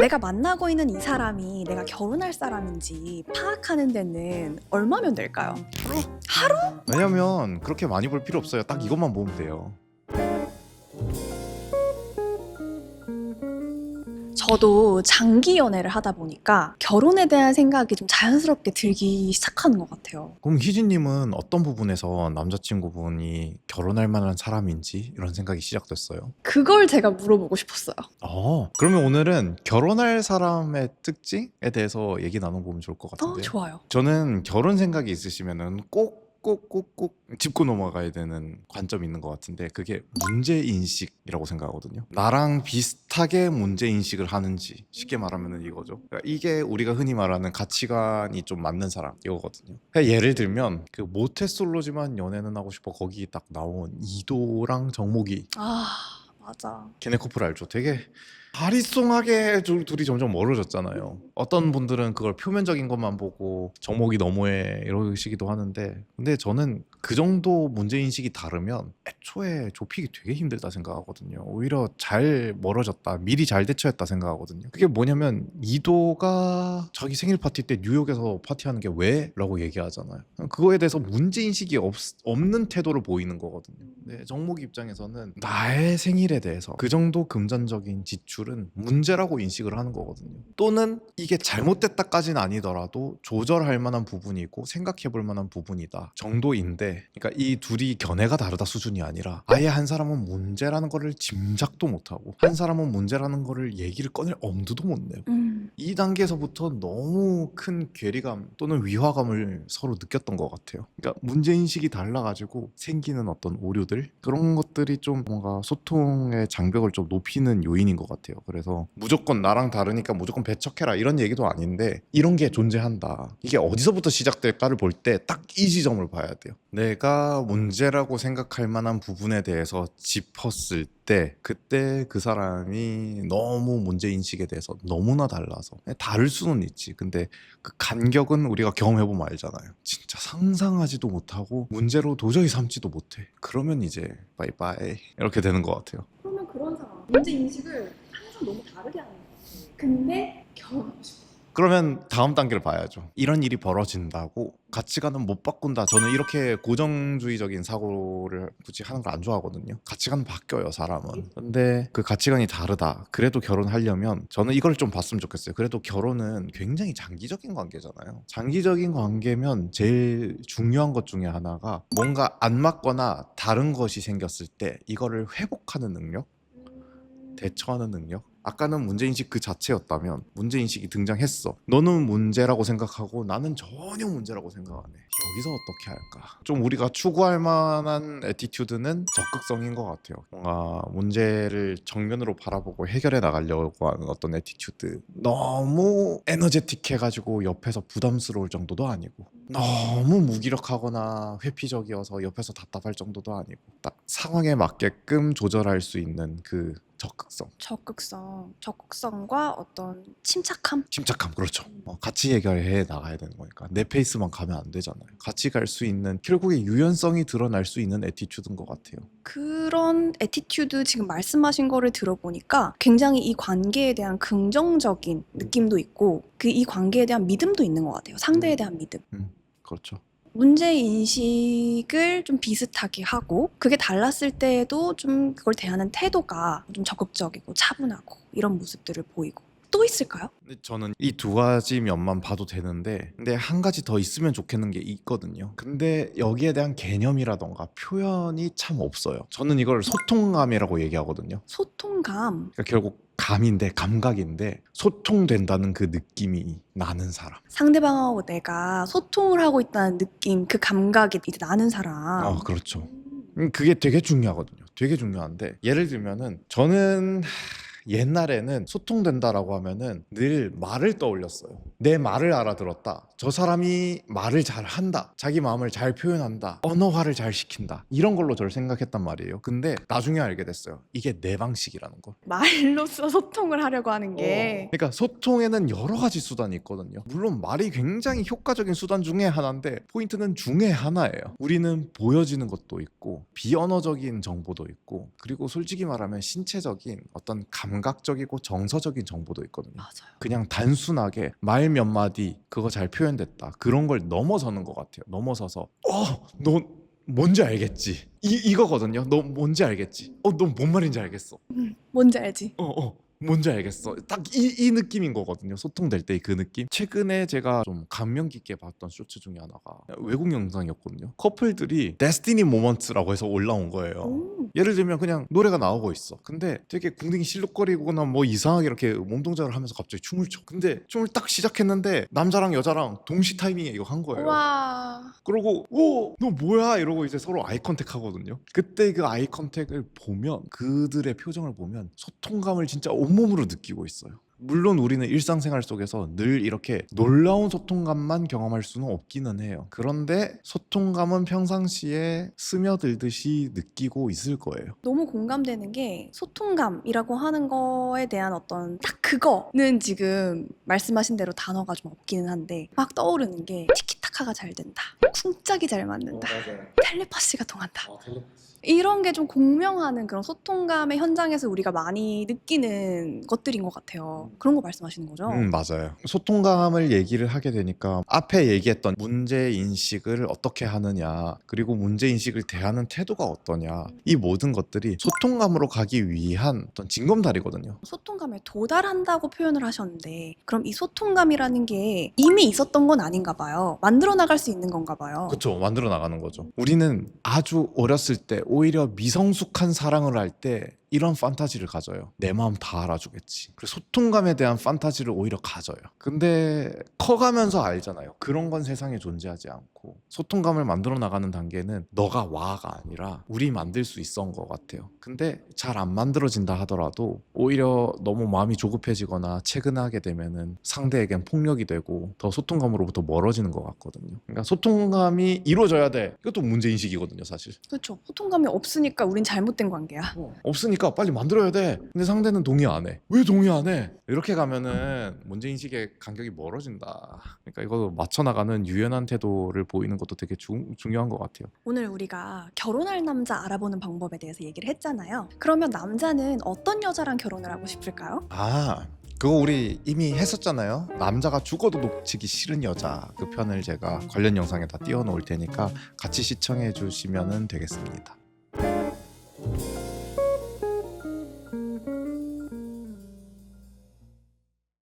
내가 만나고 있는 이 사람이 내가 결혼할 사람인지 파악하는 데는 얼마면 될까요? 하루? 왜냐면 그렇게 많이 볼 필요 없어요. 딱 이것만 보면 돼요. 저도 장기 연애를 하다 보니까 결혼에 대한 생각이 좀 자연스럽게 들기 시작하는 것 같아요. 그럼 희진님은 어떤 부분에서 남자친구분이 결혼할 만한 사람인지 이런 생각이 시작됐어요? 그걸 제가 물어보고 싶었어요. 그러면 오늘은 결혼할 사람의 특징에 대해서 얘기 나눠보면 좋을 것 같은데요. 좋아요. 저는 결혼 생각이 있으시면은 꼭 짚고 넘어가야 되는 관점이 있는 것 같은데, 그게 문제인식이라고 생각하거든요. 나랑 비슷하게 문제인식을 하는지, 쉽게 말하면 이거죠. 그러니까 이게 우리가 흔히 말하는 가치관이 좀 맞는 사람 이거거든요. 그러니까 예를 들면 그 모태솔로지만 연애는 하고 싶어, 거기 딱 나온 이도랑 정목이, 맞아. 걔네 커플 알죠? 되게 아리송하게 둘이 점점 멀어졌잖아요. 어떤 분들은 그걸 표면적인 것만 보고 정목이 너무해 이러시기도 하는데, 근데 저는 그 정도 문제인식이 다르면 애초에 좁히기 되게 힘들다 생각하거든요. 오히려 잘 멀어졌다, 미리 잘 대처했다 생각하거든요. 그게 뭐냐면 이도가 자기 생일 파티 때 뉴욕에서 파티하는 게 왜? 라고 얘기하잖아요. 그거에 대해서 문제인식이 없는 태도를 보이는 거거든요. 근데 정목 입장에서는 나의 생일에 대해서 그 정도 금전적인 지출은 문제라고 인식을 하는 거거든요. 또는 이게 잘못됐다까지는 아니더라도 조절할 만한 부분이고 생각해 볼 만한 부분이다 정도인데, 그러니까 이 둘이 견해가 다르다 수준이 아니라 아예 한 사람은 문제라는 거를 짐작도 못하고 한 사람은 문제라는 거를 얘기를 꺼낼 엄두도 못 내고, 이 단계에서부터 너무 큰 괴리감 또는 위화감을 서로 느꼈던 것 같아요. 그러니까 문제인식이 달라가지고 생기는 어떤 오류들, 그런 것들이 좀 뭔가 소통의 장벽을 좀 높이는 요인인 것 같아요. 그래서 무조건 나랑 다르니까 무조건 배척해라 이런 얘기도 아닌데, 이런 게 존재한다, 이게 어디서부터 시작될까를 볼 때 딱 이 지점을 봐야 돼요. 내가 문제라고 생각할 만한 부분에 대해서 짚었을 때, 그때 그 사람이 너무 문제인식에 대해서 너무나 달라서, 다를 수는 있지. 근데 그 간격은 우리가 경험해보면 알잖아요. 진짜 상상하지도 못하고 문제로 도저히 삼지도 못해. 그러면 이제 바이바이 이렇게 되는 것 같아요. 그러면 그런 사람 문제 인식을 항상 너무 다르게 하는 것 같아요. 근데 결혼하고 싶어. 그러면 다음 단계를 봐야죠. 이런 일이 벌어진다고 가치관은 못 바꾼다. 저는 이렇게 고정주의적인 사고를 굳이 하는 걸 안 좋아하거든요. 가치관은 바뀌어요, 사람은. 근데 그 가치관이 다르다, 그래도 결혼하려면 저는 이걸 좀 봤으면 좋겠어요. 그래도 결혼은 굉장히 장기적인 관계잖아요. 장기적인 관계면 제일 중요한 것 중에 하나가 뭔가 안 맞거나 다른 것이 생겼을 때 이거를 회복하는 능력, 대처하는 능력. 아까는 문제인식 그 자체였다면 문제인식이 등장했어. 너는 문제라고 생각하고 나는 전혀 문제라고 생각 안 해. 여기서 어떻게 할까? 좀 우리가 추구할 만한 애티튜드는 적극성인 것 같아요. 뭔가 문제를 정면으로 바라보고 해결해 나가려고 하는 어떤 애티튜드. 너무 에너제틱해가지고 옆에서 부담스러울 정도도 아니고, 너무 무기력하거나 회피적이어서 옆에서 답답할 정도도 아니고, 딱 상황에 맞게끔 조절할 수 있는 그 적극성과 어떤 침착함? 침착함, 그렇죠. 같이 해결해 나가야 되는 거니까 내 페이스만 가면 안 되잖아요. 같이 갈 수 있는, 결국에 유연성이 드러날 수 있는 애티튜드인 것 같아요. 그런 애티튜드 지금 말씀하신 거를 들어보니까 굉장히 이 관계에 대한 긍정적인 느낌도 있고 이 관계에 대한 믿음도 있는 것 같아요. 상대에 대한 믿음. 그렇죠. 문제인식을 좀 비슷하게 하고 그게 달랐을 때에도 좀 그걸 대하는 태도가 좀 적극적이고 차분하고 이런 모습들을 보이고. 또 있을까요? 근데 저는 이 두 가지 면만 봐도 되는데, 근데 한 가지 더 있으면 좋겠는 게 있거든요. 근데 여기에 대한 개념이라던가 표현이 참 없어요. 저는 이걸 소통감이라고 얘기하거든요. 소통감. 그러니까 결국 감각인데 소통된다는 그 느낌이 나는 사람. 상대방하고 내가 소통을 하고 있다는 느낌, 그 감각이 이제 나는 사람. 그렇죠. 그게 되게 중요하거든요. 되게 중요한데, 예를 들면은 저는 옛날에는 소통된다라고 하면은 늘 말을 떠올렸어요. 내 말을 알아들었다, 저 사람이 말을 잘 한다, 자기 마음을 잘 표현한다, 언어화를 잘 시킨다, 이런 걸로 저를 생각했단 말이에요. 근데 나중에 알게 됐어요. 이게 내 방식이라는 걸. 말로써 소통을 하려고 하는 게. 그러니까 소통에는 여러 가지 수단이 있거든요. 물론 말이 굉장히 효과적인 수단 중에 하나인데, 포인트는 중에 하나예요. 우리는 보여지는 것도 있고 비언어적인 정보도 있고, 그리고 솔직히 말하면 신체적인 어떤 감각 감각적이고 정서적인 정보도 있거든요. 맞아요. 그냥 단순하게 말 몇 마디 그거 잘 표현됐다 그런 걸 넘어서는 것 같아요. 넘어서서 너 뭔지 알겠지? 이거거든요. 너 뭔지 알겠지? 너 뭔 말인지 알겠어. 뭔지 알지? 뭔지 알겠어. 딱 이 느낌인 거거든요. 소통될 때 그 느낌. 최근에 제가 좀 감명 깊게 봤던 쇼츠 중에 하나가 외국 영상이었거든요. 커플들이 데스티니 모먼트라고 해서 올라온 거예요. 오. 예를 들면 그냥 노래가 나오고 있어. 근데 되게 궁둥이 실룩거리거나 뭐 이상하게 이렇게 몸 동작을 하면서 갑자기 춤을 춰. 근데 춤을 딱 시작했는데 남자랑 여자랑 동시 타이밍에 이거 한 거예요. 와. 그러고 너 뭐야 이러고 이제 서로 아이 컨택 하거든요. 그때 그 아이 컨택을 보면 그들의 표정을 보면 소통감을 진짜 온몸으로 느끼고 있어요. 물론 우리는 일상생활 속에서 늘 이렇게 놀라운 소통감만 경험할 수는 없기는 해요. 그런데 소통감은 평상시에 스며들듯이 느끼고 있을 거예요. 너무 공감되는 게 소통감이라고 하는 거에 대한 어떤 딱 그거는 지금 말씀하신 대로 단어가 좀 없기는 한데 막 떠오르는 게 티키타카가 잘 된다. 쿵짝이 잘 맞는다. 맞아요. 텔레파시가 통한다. 이런 게 좀 공명하는 그런 소통감의 현장에서 우리가 많이 느끼는 것들인 것 같아요. 그런 거 말씀하시는 거죠? 맞아요. 소통감을 얘기를 하게 되니까 앞에 얘기했던 문제 인식을 어떻게 하느냐, 그리고 문제 인식을 대하는 태도가 어떠냐, 이 모든 것들이 소통감으로 가기 위한 어떤 징검다리거든요. 소통감에 도달한다고 표현을 하셨는데 그럼 이 소통감이라는 게 이미 있었던 건 아닌가 봐요. 만들어 나갈 수 있는 건가 봐요. 그렇죠. 만들어 나가는 거죠. 우리는 아주 어렸을 때 오히려 미성숙한 사랑을 할 때 이런 판타지를 가져요. 내 마음 다 알아주겠지. 그래서 소통감에 대한 판타지를 오히려 가져요. 근데 커가면서 알잖아요. 그런 건 세상에 존재하지 않고 소통감을 만들어 나가는 단계는 너가 와가 아니라 우리 만들 수 있었던 것 같아요. 근데 잘 안 만들어진다 하더라도 오히려 너무 마음이 조급해지거나 체근하게 되면은 상대에겐 폭력이 되고 더 소통감으로부터 멀어지는 것 같거든요. 그러니까 소통감이 이루어져야 돼. 이것도 문제인식이거든요, 사실. 그렇죠. 소통감이 없으니까 우린 잘못된 관계야. 없으니까 빨리 만들어야 돼. 근데 상대는 동의 안 해. 왜 동의 안 해? 이렇게 가면은 문제인식의 간격이 멀어진다. 그러니까 이거 맞춰 나가는 유연한 태도를 보이는 것도 되게 중요한 것 같아요. 오늘 우리가 결혼할 남자 알아보는 방법에 대해서 얘기를 했잖아요. 그러면 남자는 어떤 여자랑 결혼을 하고 싶을까요? 그거 우리 이미 했었잖아요. 남자가 죽어도 놓치기 싫은 여자 그 편을 제가 관련 영상에 다 띄워놓을 테니까 같이 시청해 주시면 되겠습니다.